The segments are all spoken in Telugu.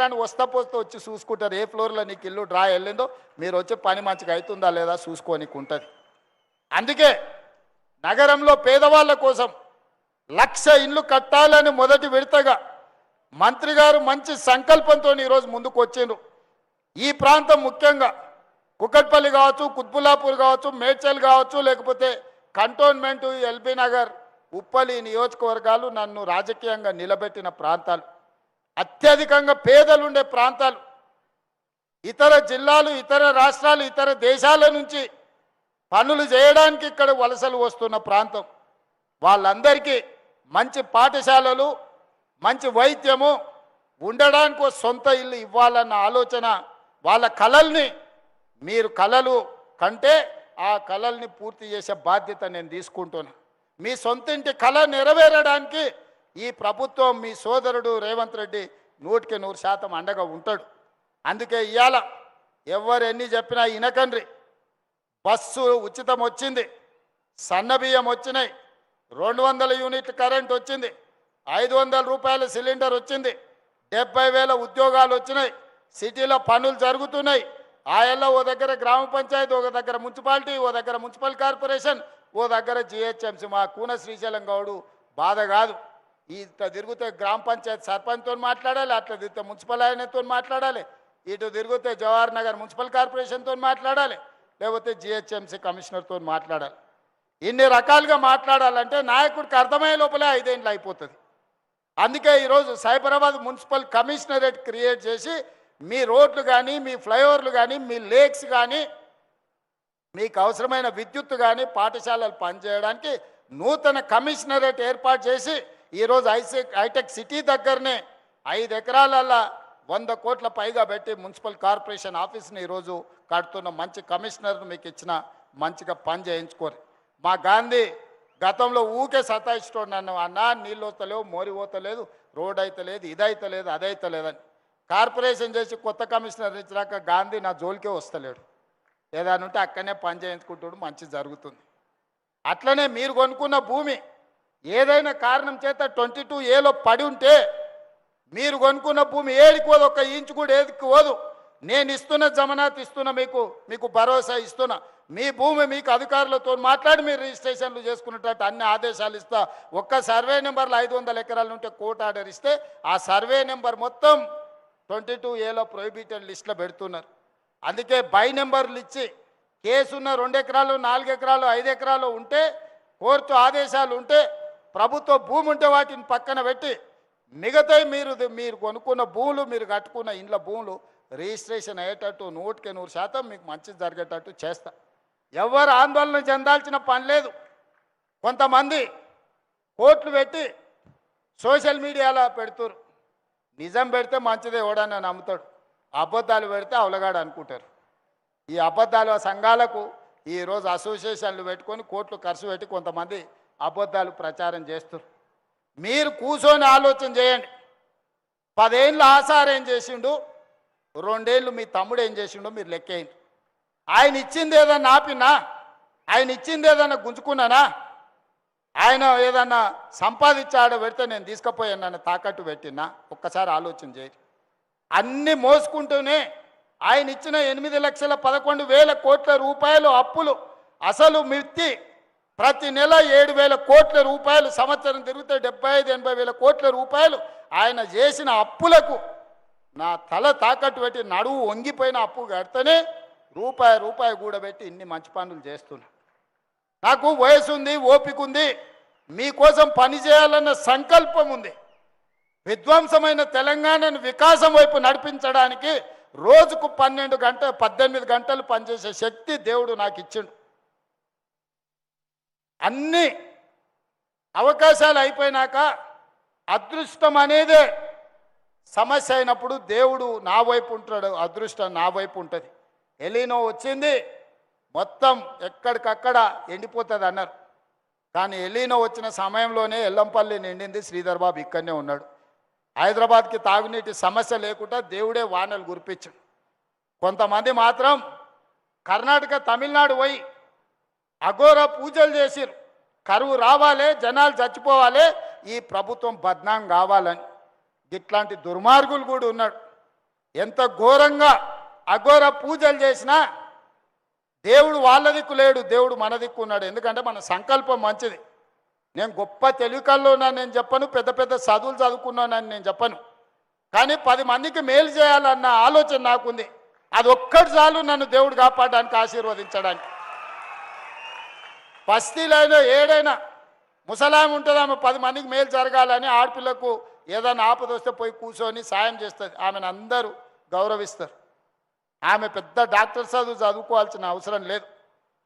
అని వస్తా పోస్తూ వచ్చి చూసుకుంటారు ఏ ఫ్లోర్లో నీకు ఇల్లు డ్రా వెళ్ళిందో మీరు వచ్చి పని మంచిగా అవుతుందా లేదా చూసుకోనికి ఉంటుంది. అందుకే నగరంలో పేదవాళ్ళ కోసం 1,00,000 ఇండ్లు కట్టాలని మొదటి విడతగా మంత్రి గారు మంచి సంకల్పంతో ఈరోజు ముందుకు వచ్చిండ్రు. ఈ ప్రాంతం ముఖ్యంగా కుకట్పల్లి కావచ్చు, కుత్బుల్లాపూర్ కావచ్చు, మేడ్చల్ కావచ్చు, లేకపోతే కంటోన్మెంటు, ఎల్బీ నగర్, ఉప్పలి నియోజకవర్గాలు నన్ను రాజకీయంగా నిలబెట్టిన ప్రాంతాలు, అత్యధికంగా పేదలుండే ప్రాంతాలు. ఇతర జిల్లాలు, ఇతర రాష్ట్రాలు, ఇతర దేశాల నుంచి పనులు చేయడానికి ఇక్కడ వలసలు వస్తున్న ప్రాంతం. వాళ్ళందరికీ మంచి పాఠశాలలు, మంచి వైద్యము, ఉండడానికి సొంత ఇల్లు ఇవ్వాలన్న ఆలోచన, వాళ్ళ కలల్ని మీరు కలలు కంటే ఆ కలల్ని పూర్తి చేసే బాధ్యత నేను తీసుకుంటున్నా. మీ సొంతింటి కళ నెరవేరడానికి ఈ ప్రభుత్వం, మీ సోదరుడు రేవంత్ రెడ్డి 100% అండగా ఉంటాడు. అందుకే ఇవాళ ఎవరు ఎన్ని చెప్పినా ఇనకండ్రి. బస్సు ఉచితం వచ్చింది, సన్నబియ్యం వచ్చినాయి, 200 యూనిట్ల కరెంట్ వచ్చింది, 500 రూపాయల సిలిండర్ వచ్చింది, 70,000 ఉద్యోగాలు వచ్చినాయి, సిటీలో పనులు జరుగుతున్నాయి. ఆయల్లో ఓ దగ్గర గ్రామ పంచాయతీ, ఒక దగ్గర మున్సిపాలిటీ, ఓ దగ్గర మున్సిపల్ కార్పొరేషన్, ఓ దగ్గర జిహెచ్ఎంసీ. మా కూన శ్రీశైలం గౌడు బాధ కాదు. ఇట్లా తిరిగితే గ్రామ పంచాయతీ సర్పంచ్తో మాట్లాడాలి, అట్లా తిరిగితే మున్సిపల్ ఆయనతో మాట్లాడాలి, ఇటు తిరిగితే జవహర్ నగర్ మున్సిపల్ కార్పొరేషన్తో మాట్లాడాలి, లేకపోతే జిహెచ్ఎంసీ కమిషనర్తో మాట్లాడాలి. ఇన్ని రకాలుగా మాట్లాడాలంటే నాయకుడికి అర్థమయ్యే లోపలే 5 ఏళ్ళు అయిపోతుంది. అందుకే ఈరోజు సైబరాబాద్ మున్సిపల్ కమిషనరేట్ క్రియేట్ చేసి మీ రోడ్లు కానీ, మీ ఫ్లైఓవర్లు కానీ, మీ లేక్స్ కానీ, మీకు అవసరమైన విద్యుత్తు కానీ, పాఠశాలలు పనిచేయడానికి నూతన కమిషనరేట్ ఏర్పాటు చేసి ఈరోజు హైటెక్ సిటీ దగ్గరనే 5 ఎకరాలల్లో 100 కోట్ల పైగా పెట్టి మున్సిపల్ కార్పొరేషన్ ఆఫీస్ని ఈరోజు కడుతున్న మంచి కమిషనర్ను మీకు ఇచ్చిన, మంచిగా పని చేయించుకోరు. మా గాంధీ గతంలో ఊకే సతాయిస్తాడు నన్ను, అన్నా నీళ్ళు వస్తలేవు, మోరి పోతలేదు, రోడ్ అయితే లేదు, ఇదైతే లేదు, అదైతే లేదని. కార్పొరేషన్ చేసి కొత్త కమిషనర్ ఇచ్చినాక గాంధీ నా జోలికే వస్తలేడు. ఏదైనా ఉంటే అక్కడనే పని చేయించుకుంటాడు, మంచి జరుగుతుంది. అట్లనే మీరు కొనుక్కున్న భూమి ఏదైనా కారణం చేత 22A పడి ఉంటే మీరు కొనుక్కున్న భూమి ఏడికి పోదు, 1 ఇంచు కూడా ఏదికి పోదు. నేను ఇస్తున్న జమనాత్ ఇస్తున్నా, మీకు భరోసా ఇస్తున్నా. మీ భూమి మీకు అధికారులతో మాట్లాడి మీరు రిజిస్ట్రేషన్లు చేసుకున్నట్టు అన్ని ఆదేశాలు ఇస్తా. ఒక్క సర్వే నెంబర్లు 500 ఎకరాలు ఉంటే కోర్టు ఆర్డర్ ఇస్తే ఆ సర్వే నెంబర్ మొత్తం 22A ప్రొహిబిటెడ్ లిస్టులో పెడుతున్నారు. అందుకే బై నెంబర్లు ఇచ్చి కేసున్న 2 ఎకరాలు, 4 ఎకరాలు, 5 ఎకరాలు ఉంటే, కోర్టు ఆదేశాలు ఉంటే, ప్రభుత్వ భూమి ఉంటే వాటిని పక్కన పెట్టి మిగతాయి మీరు కొనుక్కున్న భూములు, మీరు కట్టుకున్న ఇండ్ల భూములు రిజిస్ట్రేషన్ అయ్యేటట్టు 100% మీకు మంచి జరిగేటట్టు చేస్తా. ఎవరు ఆందోళన చెందాల్సిన పని లేదు. కొంతమంది కోర్టులు పెట్టి సోషల్ మీడియాలో పెడుతురు. నిజం పెడితే మంచిదే, ఎవడన్నా నమ్ముతాడు. అబద్ధాలు పెడితే అవలగాడు అనుకుంటారు. ఈ అబద్ధాల సంఘాలకు ఈరోజు అసోసియేషన్లు పెట్టుకొని కోట్లు ఖర్చు పెట్టి కొంతమంది అబద్ధాలు ప్రచారం చేస్తారు. మీరు కూర్చొని ఆలోచన చేయండి. 10 ఏళ్ళు ఆసారు ఏం చేసిండు, 2 ఏళ్ళు మీ తమ్ముడు ఏం చేసిండో మీరు లెక్కేయండి. ఆయన ఇచ్చింది ఏదన్నా ఆపినా, ఆయన ఇచ్చింది ఏదన్నా గుంజుకున్నానా, ఆయన ఏదన్నా సంపాదించాడ పెడితే నేను తీసుకుపోయాను తాకట్టు పెట్టినా, ఒక్కసారి ఆలోచన చేయండి. అన్నీ మోసుకుంటూనే ఆయన ఇచ్చిన 8,11,000 కోట్ల రూపాయలు అప్పులు, అసలు మిత్తి ప్రతి నెల 7,000 కోట్ల రూపాయలు, సంవత్సరం తిరిగితే 75,000-80,000 కోట్ల రూపాయలు ఆయన చేసిన అప్పులకు నా తల తాకట్టు పెట్టి నడువు వంగిపోయిన అప్పు కడితేనే రూపాయి కూడబెట్టి ఇన్ని మంచి పనులు చేస్తున్నా. నాకు వయసు ఉంది, ఓపిక ఉంది, మీకోసం పని చేయాలన్న సంకల్పం ఉంది. విధ్వంసమైన తెలంగాణను వికాసం వైపు నడిపించడానికి రోజుకు 18 గంటలు పనిచేసే శక్తి దేవుడు నాకు ఇచ్చిండు. అన్ని అవకాశాలు అయిపోయినాక అదృష్టం అనేదే సమస్య అయినప్పుడు దేవుడు నా వైపు ఉంటాడు, అదృష్టం నా వైపు ఉంటుంది. ఎలీనో వచ్చింది, మొత్తం ఎక్కడికక్కడ ఎండిపోతుంది అన్నారు. కానీ ఎలీనో వచ్చిన సమయంలోనే ఎల్లంపల్లి నిండింది, శ్రీధర్ బాబు ఇక్కడనే ఉన్నాడు. హైదరాబాద్కి తాగునీటి సమస్య లేకుండా దేవుడే వానలు కురిపించాడు. కొంతమంది మాత్రం కర్ణాటక, తమిళనాడు పోయి అఘోర పూజలు చేసిరు. కరువు రావాలి, జనాలు చచ్చిపోవాలి, ఈ ప్రభుత్వం బద్నాం కావాలని. ఇట్లాంటి దుర్మార్గులు కూడా ఉన్నాడు. ఎంత ఘోరంగా అఘోర పూజలు చేసినా దేవుడు వాళ్ళ దిక్కు లేడు, దేవుడు మన దిక్కు ఉన్నాడు. ఎందుకంటే మన సంకల్పం మంచిది. నేను గొప్ప తెలివికల్లో ఉన్నాను నేను చెప్పను, పెద్ద పెద్ద చదువులు చదువుకున్నానని నేను చెప్పను, కానీ 10 మందికి మేలు చేయాలన్న ఆలోచన నాకుంది. అది ఒక్కటి చాలు నన్ను దేవుడు కాపాడడానికి, ఆశీర్వదించడానికి. బస్తీలైనా ఏడైనా ముసలామె ఉంటుంది, ఆమె 10 మందికి మేలు జరగాలని ఆడపిల్లకు ఏదైనా ఆపద వస్తే పోయి కూర్చొని సాయం చేస్తుంది. ఆమెను అందరూ గౌరవిస్తారు. ఆమె పెద్ద డాక్టర్ చదువుకోవాల్సిన అవసరం లేదు.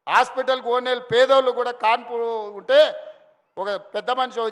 హాస్పిటల్కి ఓనేళ్ళు పేదోళ్ళు కూడా కాన్పు ఉంటే ఒక పెద్ద మనిషి